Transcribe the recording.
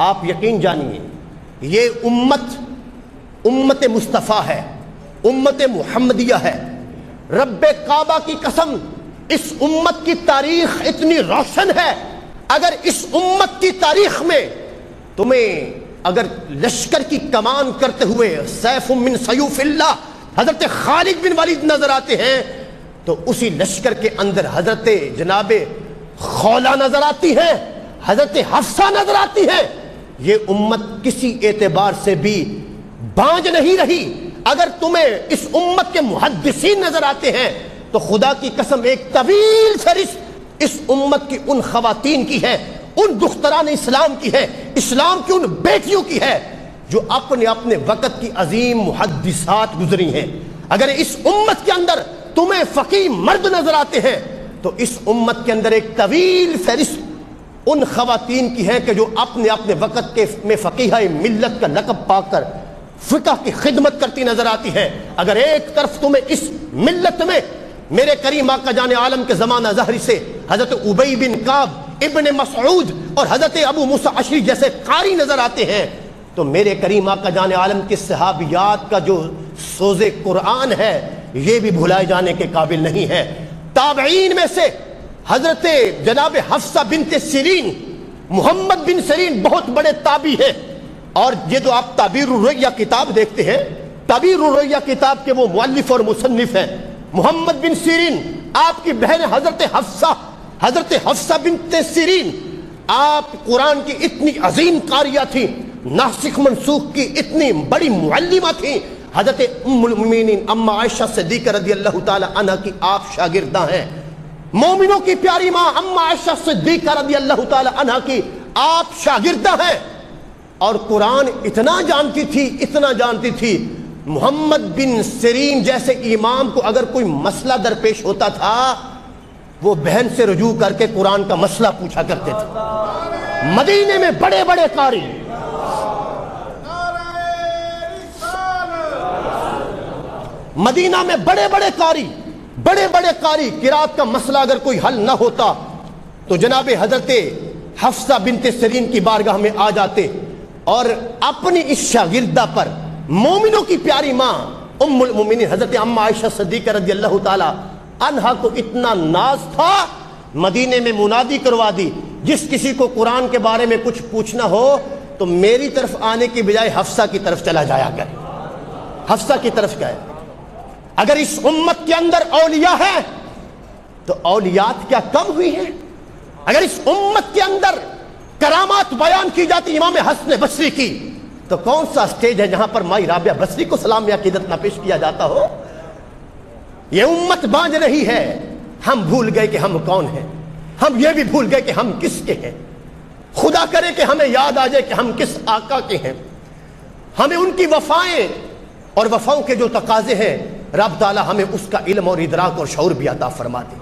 آپ یقین جانیے یہ امت مصطفیٰ ہے، امت محمدیہ ہے۔ رب کعبہ کی قسم، اس امت کی تاریخ اتنی روشن ہے، اگر اس امت کی تاریخ میں تمہیں اگر لشکر کی کمان کرتے ہوئے سیف من سیوف اللہ حضرت خالد بن ولید نظر آتے ہیں تو اسی لشکر کے اندر حضرت جناب خولہ نظر آتی ہے، حضرت حفصہ نظر آتی ہے۔ یہ امت کسی اعتبار سے بھی بانج نہیں رہی۔ اگر تمہیں اس امت کے محدثین نظر آتے ہیں تو خدا کی قسم ایک طویل فہرست اس امت کی ان خواتین کی ہے، ان دختران اسلام کی ہے، اسلام کی ان بیٹیوں کی ہے جو اپنے وقت کی عظیم محدثات گزری ہیں۔ اگر اس امت کے اندر تمہیں فقیہ مرد نظر آتے ہیں تو اس امت کے اندر ایک طویل فہرست ان خواتین کی ہے کہ جو اپنے وقت کے میں فقیہ ملت کا لقب پا کر فقہ کی خدمت کرتی نظر آتی ہے۔ اگر ایک طرف تمہیں اس ملت میں میرے کریم آقا جان عالم کے زمانہ ظہری سے حضرت ابی بن کعب، ابن مسعود اور حضرت ابو موسیٰ اشعری جیسے قاری نظر آتے ہیں تو میرے کریم آقا جان عالم کے صحابیات کا جو سوز قرآن ہے یہ بھی بھلائے جانے کے قابل نہیں ہے۔ تابعین میں سے حضرت جناب حفصہ بنت سیرین، محمد بن سیرین بہت بڑے تابعی ہیں، اور یہ جو آپ تعبیر الرؤیا کتاب دیکھتے ہیں، تعبیر الرؤیا کتاب کے وہ مؤلف اور مصنف ہیں محمد بن سیرین۔ آپ کی بہن حضرت حفصہ بنت سیرین، آپ قرآن کی اتنی عظیم قاریہ تھیں، ناسخ منسوخ کی اتنی بڑی معلمہ تھیں۔ حضرت ام المؤمنین اما عائشہ صدیقہ رضی اللہ تعالی عنہ کی آپ شاگردہ ہیں۔ مومنوں کی پیاری ماں اما عائشہ صدیقہ رضی اللہ تعالی عنہ کی آپ شاگردہ ہیں، اور قرآن اتنا جانتی تھی محمد بن سیرین جیسے امام کو اگر کوئی مسئلہ درپیش ہوتا تھا وہ بہن سے رجوع کر کے قرآن کا مسئلہ پوچھا کرتے تھے۔ مدینے میں بڑے بڑے قاری، مدینہ میں بڑے بڑے قاری قرات کا مسئلہ اگر کوئی حل نہ ہوتا تو جناب حضرت حفصہ بنت سیرین کی بارگاہ میں آ جاتے اور اپنی اس شاگردہ پر مومنوں کی پیاری ماں ام المؤمنین حضرت اما عائشہ صدیقہ رضی اللہ تعالی عنہا کو اتنا ناز تھا، مدینے میں منادی کروا دی جس کسی کو قرآن کے بارے میں کچھ پوچھنا ہو تو میری طرف آنے کی بجائے حفصہ کی طرف چلا جایا کرے، حفصہ کی طرف گئے۔ اگر اس امت کے اندر اولیاء ہیں تو اولیات کیا کم ہوئی ہیں؟ اگر اس امت کے اندر کرامات بیان کی جاتی امام حسن بصری کی تو کون سا سٹیج ہے جہاں پر مائی رابعہ بصری کو سلام یا عقیدت نہ پیش کیا جاتا ہو؟ یہ امت بانج رہی ہے، ہم بھول گئے کہ ہم کون ہیں، ہم یہ بھی بھول گئے کہ ہم کس کے ہیں۔ خدا کرے کہ ہمیں یاد آ جائے کہ ہم کس آقا کے ہیں، ہمیں ان کی وفائیں اور وفاؤں کے جو تقاضے ہیں رب تعالی ہمیں اس کا علم اور ادراک اور شعور بھی عطا فرما دے۔